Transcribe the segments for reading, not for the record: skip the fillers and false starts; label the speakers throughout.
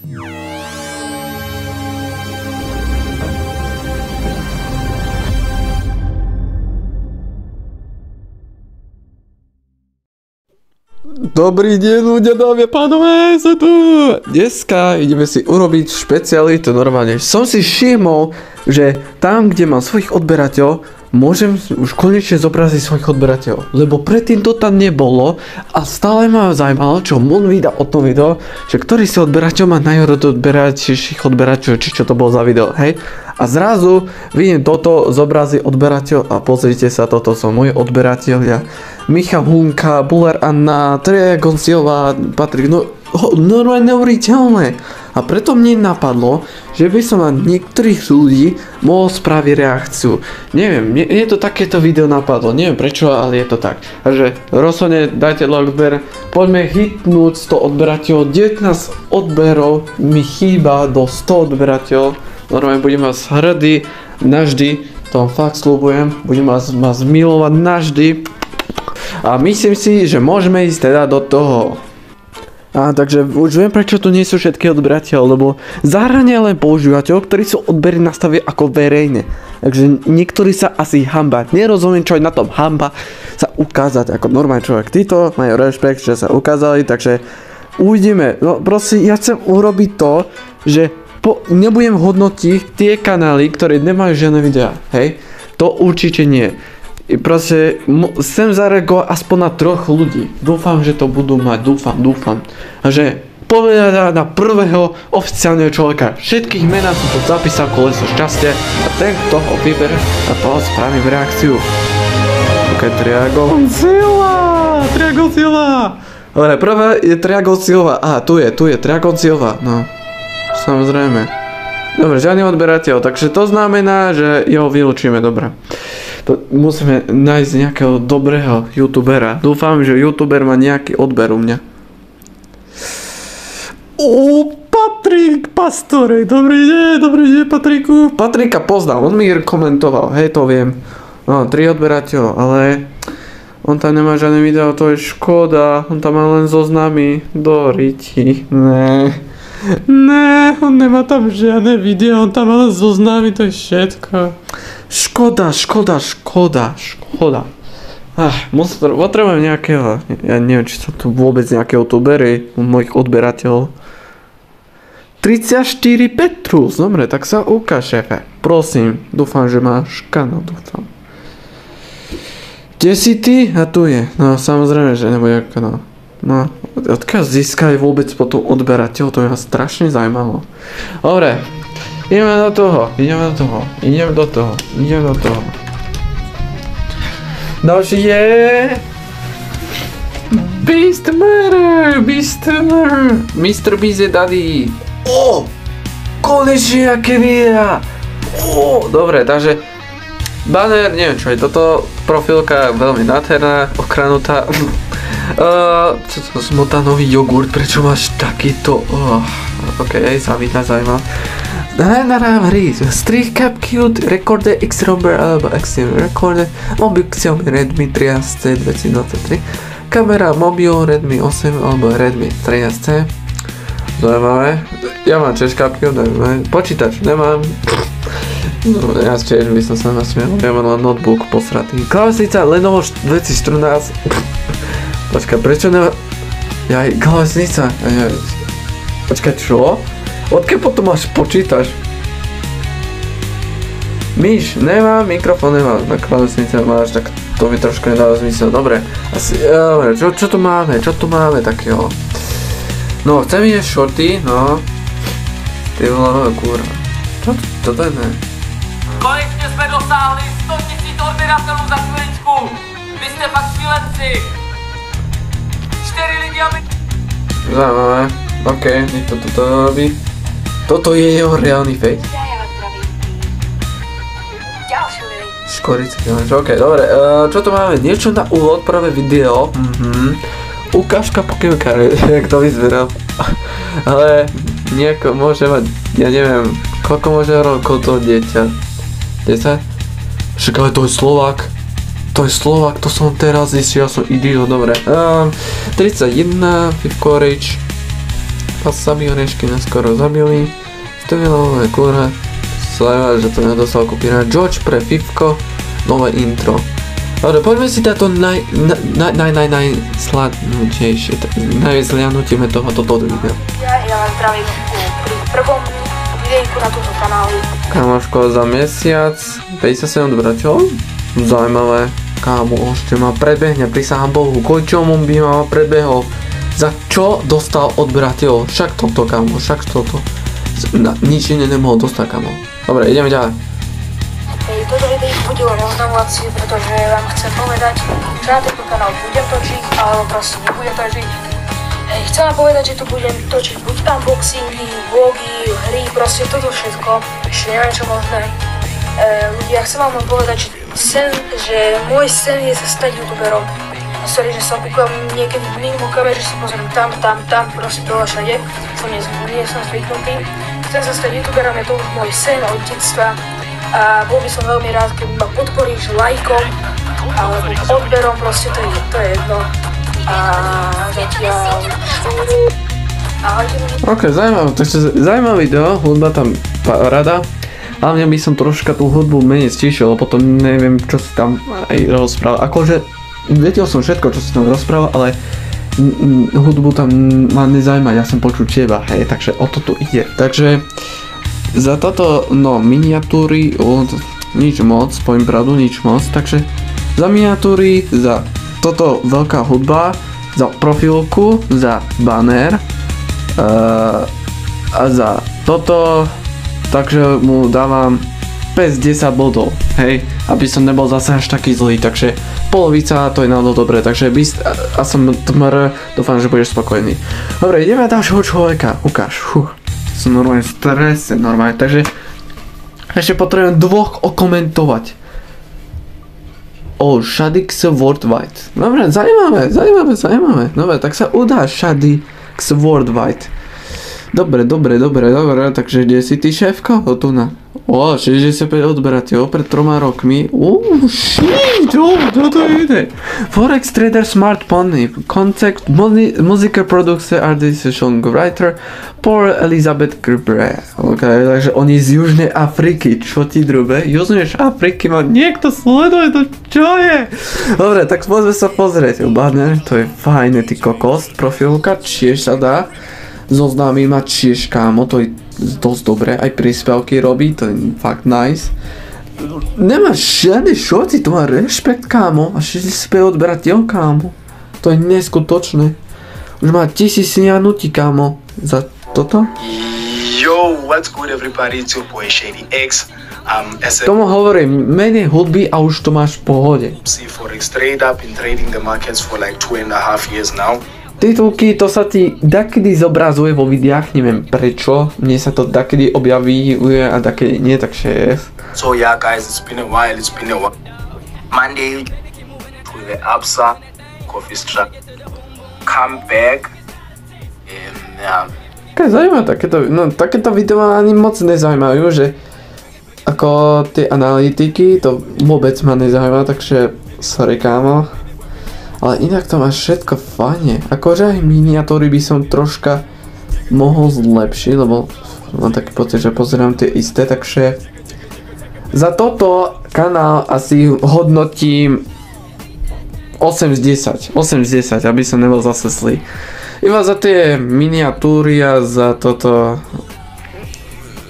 Speaker 1: Dobrý deň ľudia, dámy a pánové, som tu. Dneska ideme si urobiť špecialitu normálne. Som si všimol, že tam, kde mám svojich odberateľov, môžem už konečne zobraziť svojich odberateľov. Lebo predtým to tam nebolo a stále ma zaujímalo, čo on vydá o tom video, že ktorý si odberateľ má najodberateľších odberateľov, či čo to bolo za video, hej? A zrazu vidím toto zobrazí odberateľ a pozrite sa, toto sú moji odberatelia. Michal Hunka, Buller Anna, Triagon Silva, Patrik, no normálne neuveriteľné. A preto mne napadlo, že by som na niektorých ľudí mohol spraviť reakciu. Neviem, mne to takéto video napadlo, neviem prečo, ale je to tak. Takže rozhodne dajte odber, poďme hitnúť 100 odberateľov, 19 odberov mi chýba do 100 odberateľov. Normálne budem vás hrdý navždy, to vám fakt sľubujem, budem vás milovať navždy. A myslím si, že môžeme ísť teda do toho. Takže už viem, prečo tu nie sú všetky odberateľ, lebo zahrania len používateľov, ktorí sú odbery nastavili ako verejné. Takže niektorí sa asi hamba. Nerozumiem, čo je na tom hamba sa ukázať ako normálny človek. Títo majú rešpekt, že sa ukázali, takže uvidíme. No proste ja chcem urobiť to, že nebudem hodnotiť tie kanály, ktoré nemajú žiadne videá, hej? To určite nie. Proste chcem zareagovať aspoň na 3 ľudí. Dúfam, že to budú mať, dúfam. Takže povedať na prvého oficiálneho človeka. Všetkých mená som to zapísal, koleso šťastia a ten, kto ho vybere, a toho spravím reakciu. Ok, Triagon Silva. Dobre, prvé je Triagon Silva. Tu je Triagon Silva, no. Samozrejme. Dobre, žiadny odberateľ, takže to znamená, že ho vylúčime, dobre. Musíme nájsť nejakého dobrého youtubera. Dúfam, že youtuber má nejaký odber u mňa. Patrik Pastore, dobrý deň Patriku. Patrika poznám, on mi komentoval, hej, to viem. No, 3 odberateľov, ale on tam nemá žiadne video, to je škoda. On tam má len zoznamy do riti. Ne, on nemá tam žiadne video, on tam má len zoznamy, to je všetko. Škoda. Potrebujem nejakého, ja neviem, či sú tu vôbec nejaké youtubery, mojich odberateľov. 34 Petrus, dobre, tak sa ukáž, šéfe. Prosím, dúfam, že máš kanál, dúfam. Kde si ty? A tu je, no samozrejme, že nebude kanál. No, odkiaľ získali vôbec potom odberateľ, to ma strašne zaujímalo. Dobre. Ideme do toho. Ďalší je... Beastmer. Mr. Beast je daddy. Konečne aké videá. Dobre, takže... Banner, neviem čo je toto. Profilka veľmi nádherná, okranutá. Čo to smotanový jogurt, prečo máš takýto... Ok, zaujímavé. Na hry, Street Cap Cute, Recorder X-Romber alebo X-Romber Recorder, mobil Xiaomi Redmi 13C 2023, kamera mobil Redmi 8 alebo Redmi 13C. Zaujímavé. Ja mám tiež Cap Cute, neviem, počítač nemám. No, ja tiež by som sa nasmiel, ja mám len notebook posratý. Klávesnica Lenovo 2014. Počkaj, prečo nemá... klávesnica. Počkaj, čo? Odkiaľ potom máš počítač? Myš nemám, mikrofón nemám, na klávesnice máš, tak to mi trošku nedáva zmysel. Dobre, dobre, čo tu máme takého? No, chcem ísť shorty, no. Ty vole, kurva. Čo to je, ne?
Speaker 2: Konečne sme dosáhli 100 000 odberateľov za chvíľičku. Vy ste fakt šílenci. 4 lidi a my...
Speaker 1: Zaujímavé, ok, nech to toto robí. Toto je jeho reálny face. Škorice, ok, dobre, čo tu máme? Niečo na úvod, prvé video. Ukážka Pokémon Card, jak to vyzerá. Ale nejako môže mať, ja neviem, koľko môže rokov to dieťa? 10? Však ale to je Slovák. To som teraz zistil, ja som idiot, dobre. 31, Fifth Courage. Wasabi orešky nás skoro zabili. Stylové kura. Sláva, že to nedostal kopíra. George pre Fifko. Nové intro. Dobre, poďme si táto najsladnutejšie, najzlianutíme tohoto videa.
Speaker 3: Ja vás zdravím pri prvom videjku na tomto kanáli.
Speaker 1: Kamoško, za mesiac 57 odberateľov. Zaujímavé. Kámo, ešte ma predbehne, prisahám Bohu. Koľčomu by ma predbehol. Za čo dostal odberateľov? Však toto, kámo, však toto. Nič iné nemohol dostať, kámo. Dobre, ideme ďalej.
Speaker 3: Toto video bude len oznamovacie, pretože vám chcem povedať, že na tento kanál budem točiť, alebo proste nebudem točiť. Chcem vám povedať, že tu budem točiť buď unboxingy, vlogy, hry, proste toto všetko. Ešte neviem čo možné. Ľudia, chcem vám povedať, že môj sen je sa stať youtuberom. Sorry, že sa opúkam niekedy mimo kamer, že sa pozriem tam, proste dole všade. Nie som zvyknutý. Chcem sa stať youtuberom, je to už môj sen od detstva. A bol by som veľmi rád, keby ma podporíš lajkom alebo odberom, proste to je jedno. A zatiaľ... Ahojte.
Speaker 1: Ok, zaujímavé, takže zaujímavé video, hudba tam rada. Hlavne by som troška tú hudbu menej stíšil, potom neviem, čo si tam aj rozprával. Akože, vedel som všetko, čo si tam rozprával, ale hudbu tam ma nezaujíma, ja som počul teba, hej, takže o to tu ide. Takže za toto, no, miniatúry, nič moc, poviem pravdu, nič moc, takže za miniatúry, za toto veľká hudba, za profilku, za banner a za toto, takže mu dávam 5 z 10 bodov, hej, aby som nebol zase až taký zlý, takže polovica to je na to dobré, takže a som tmr, dúfam, že budeš spokojný. Dobre, ideme na ďalšieho človeka, ukáž, som normálne v strese, normálne, takže ešte potrebujem dvoch okomentovať. Shadix Worldwide. Dobre, zaujímavé. Dobre, tak sa udá Shadix Worldwide. Dobre, takže kde si ty, šéfko? O tu na. 65 odberateľov pred 3 rokmi. Shit, toto ide. Forex trader Smart Money. Contact Musical Producer Artist Songwriter Paul Elizabeth Gerber. Ok, takže oni z Južnej Afriky. Čo ti drube? Južnej Afriky ma niekto sleduje, to čo je? Dobre, tak poďme sa pozrieť. Banner, to je fajné, ty kokos. Profilka, tiež sa dá. Zoznámy ma tiež, kámo, to je dosť dobré, aj príspevky robí, to je fakt nice. Nemáš žiadne šorty, to má rešpekt, kámo, a 65 odberateľ, kámo. To je neskutočné. Už má 1000 snianutí, kámo, za toto.
Speaker 4: Yo, what's good everybody, it's your boy Shady X.
Speaker 1: Tomu hovorím, menej hudby a už to máš v pohode.
Speaker 4: Forex trader, been trading the markets for like 2.5 years now.
Speaker 1: Titulky, to sa ti dakedy zobrazuje vo videách, neviem prečo, mne sa to dakedy objavuje a dakedy nie, takže je.
Speaker 4: So yeah guys, it's been a while. Monday, to the Absa, coffee strap, come back, and
Speaker 1: Zaujímavé, takéto videá ani moc nezaujímajú, že ako tie analytiky, to vôbec ma nezaujíma, takže sorry kámo. Ale inak to máš všetko fajne. Akože aj miniatúry by som troška mohol zlepšiť, lebo mám taký pocit, že pozerám tie isté, takže za toto kanál asi hodnotím 8 z 10, aby som nebol zase zlý. Iba za tie miniatúry a za toto,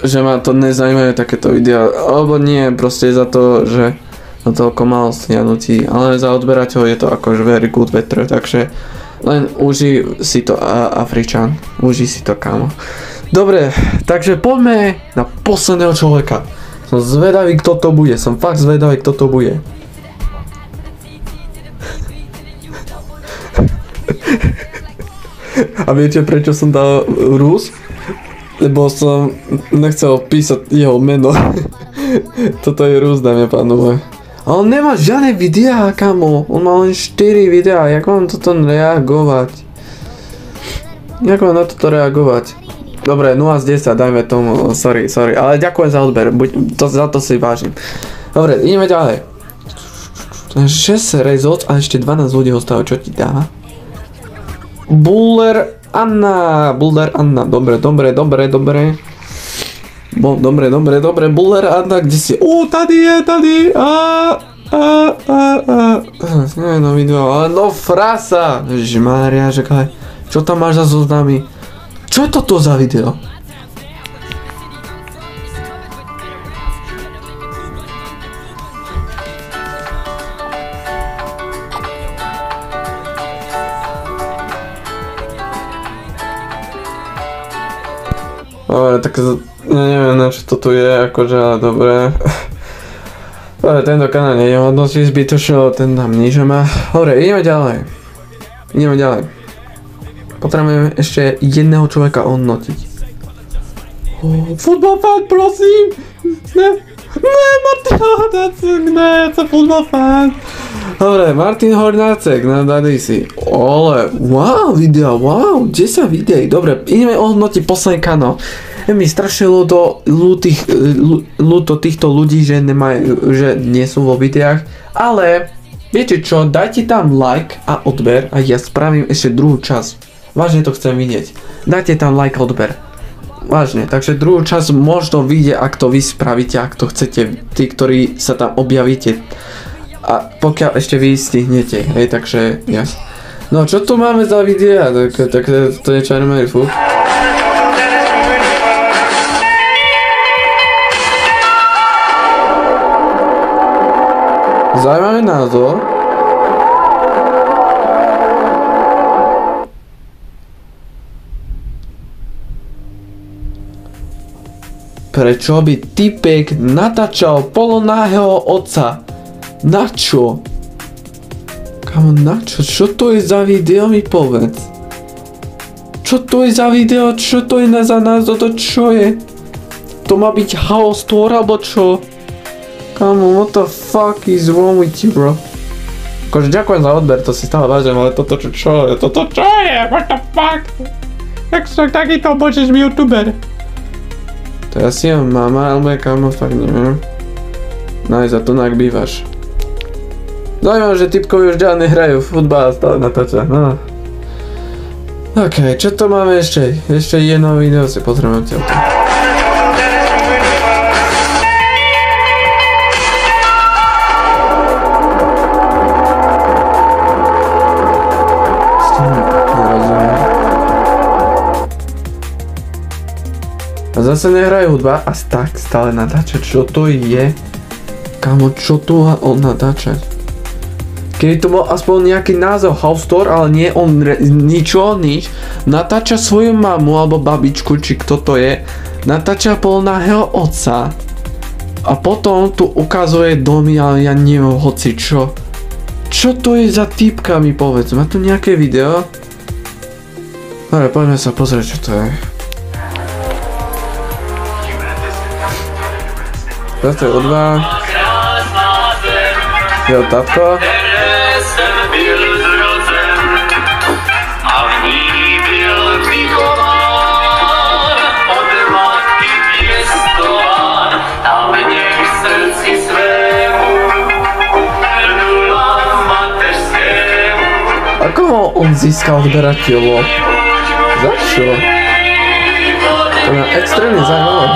Speaker 1: že ma to nezaujímajú takéto videa, alebo nie, proste za to, že na toľko málo sniadnutí, ale za odberateľov je to akože very good better, takže len uži si to Afričan, uži si to, kámo. Dobre, takže poďme na posledného človeka. Som zvedavý, kto to bude, som fakt zvedavý, kto to bude. A viete, prečo som dal Rus? Lebo som nechcel písať jeho meno. Toto je Rus, dámy a pánové. A on nemá žiadne videá, kamo. On má len 4 videá. Jak mám toto reagovať? Dobre, 0 z 10, dajme tomu. Sorry. Ale ďakujem za odber. Za to si vážim. Dobre, ideme ďalej. 6 results a ešte 12 ľudí ostáva. Čo ti dáva? Buller Anna, Bulder Anna, dobre. Dobre, Bulder Anna, kde si? Tady je. No video, no frasa. Ježimária, čakaj. Čo tam máš za zoznamy? Čo je toto za video? Dobre, tak neviem, na čo to tu je, akože, ale dobre. Dobre, tento kanál nejdem hodnotiť zbytočne, ten tam nič má. Dobre, ideme ďalej. Potrebujeme ešte jedného človeka hodnotiť. Football fan, prosím! Ne, Martin Hornácek, ne, to football fan. Dobre, Martin Hornácek, daj si. Ale, wow, 10 videí. Dobre, ideme ohodnotiť posledný kanál. Je mi strašne ľúto týchto ľudí, že nie sú vo videách, ale viete čo, dajte tam like a odber a ja spravím ešte druhú časť. Vážne to chcem vidieť. Dajte tam like a odber. Vážne, takže druhú časť možno vyjde, ak to vy spravíte, ak to chcete, tí, ktorí sa tam objavíte. A pokiaľ ešte vy stihnete, hej, takže jas. No čo tu máme za videa, tak to je čarný fuk. Zaujímavý názor. Prečo by typek natáčal polonáhého otca? Na čo? Kamo, na čo? Čo to je za video, mi povedz? Čo to je za video? Čo to je za názor? To čo je? To má byť house tour, alebo čo? Kamo, what the fuck is wrong with you, bro? Akože ďakujem za odber, to si stále vážim, ale toto čo je? Toto čo je? What the fuck? Jak sa takýto môžeš mi youtuber? To je asi mama, alebo je kamo, fakt neviem. Nice, a to nak bývaš. Zaujímavé, že typkovi už ďalej nehrajú futbal a stále natáča, no. Ok, čo to máme ešte? Ešte jedno video si potrebujem telko. A zase nehrajú hudba a tak stále natáča, čo to je? Kamo, čo tu on natáča? Keby to bol aspoň nejaký názov House Tour, ale nie, on nič, natáča svoju mamu alebo babičku, či kto to je, natáča polnáhého otca a potom tu ukazuje domy, ale ja neviem hoci čo. Čo to je za typka, mi povedz, má tu nejaké video? Dobre, poďme sa pozrieť, čo to je. Toto je O2. Jo, tatko. Ako on získal odberateľov? Za čo? To je extrémne zaujímavé.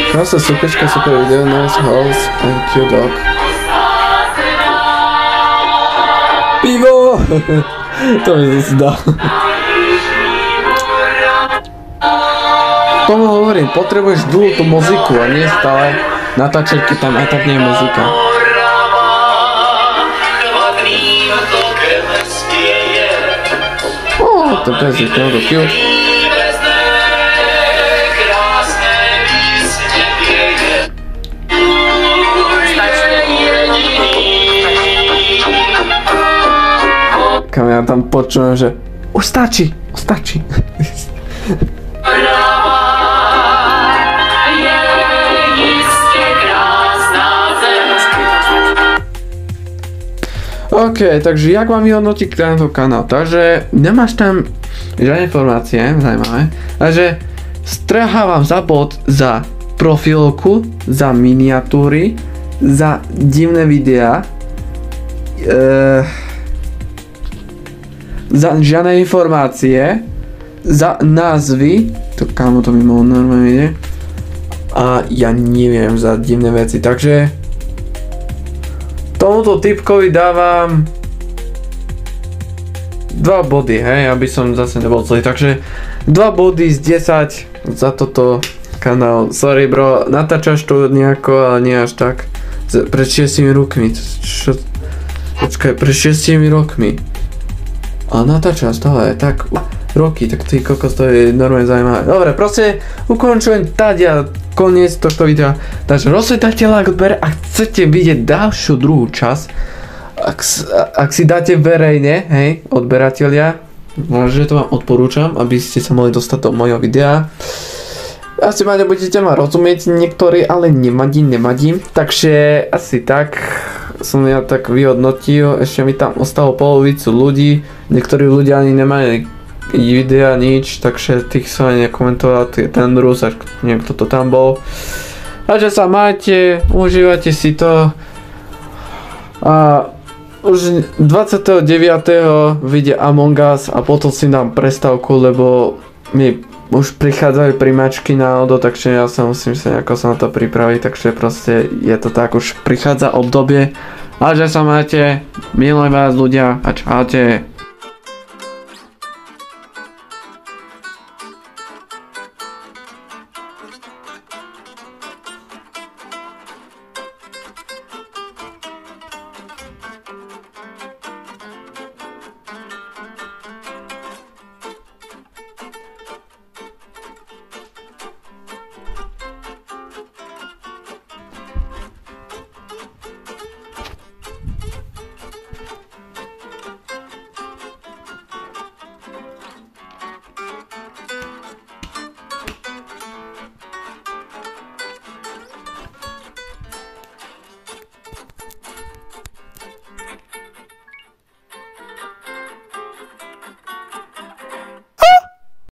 Speaker 1: Krásna súpečka, super video, nice house and cute dog. Pivo! To mi zase dá. Tomu hovorím, potrebuješ dlhú tú muziku a nie stále natáčať, keď tam aj tak nie je muzika. To je zvykne do cute. Kam ja tam počujem, že už stačí. OK, takže jak mám vyhodnotiť tento kanál? Takže nemáš tam žiadne informácie, zaujímavé. Takže strhávam za bod za profilovku, za miniatúry, za divné videá za žiadne informácie, za názvy, to kámo to mi mohol normálne ide, a ja neviem za divné veci, takže tomuto typkovi dávam 2 body, hej, aby som zase nebol zlý, takže 2 body z 10 za toto kanál, sorry bro, natáčaš to nejako, ale nie až tak, pred 6 rokmi, čo, počkaj, pred 6 rokmi, ale natáčam stále, tak roky, tak ty kokos, to je normálne zaujímavé. Dobre, proste ukončujem tadia koniec tohto videa. Takže rozsvetajte like, odber, ak chcete vidieť ďalšiu druhú časť, ak si dáte verejne, hej, odberatelia, že to vám odporúčam, aby ste sa mohli dostať do mojho videa. Asi ma nebudete ma rozumieť niektorí, ale nemadím. Takže asi tak som ja tak vyhodnotil, ešte mi tam ostalo polovicu ľudí, niektorí ľudia ani nemajú videa nič, takže tých som aj nekomentoval, ten Rus, až niekto to tam bol. A že sa majte, užívajte si to. A už 29. vyjde Among Us a potom si dám prestávku, lebo mi už prichádzajú primačky na Odo, takže ja sa musím sa nejako sa na to pripraviť, takže proste je to tak, už prichádza obdobie. A že sa majte, milujem vás ľudia a čaute.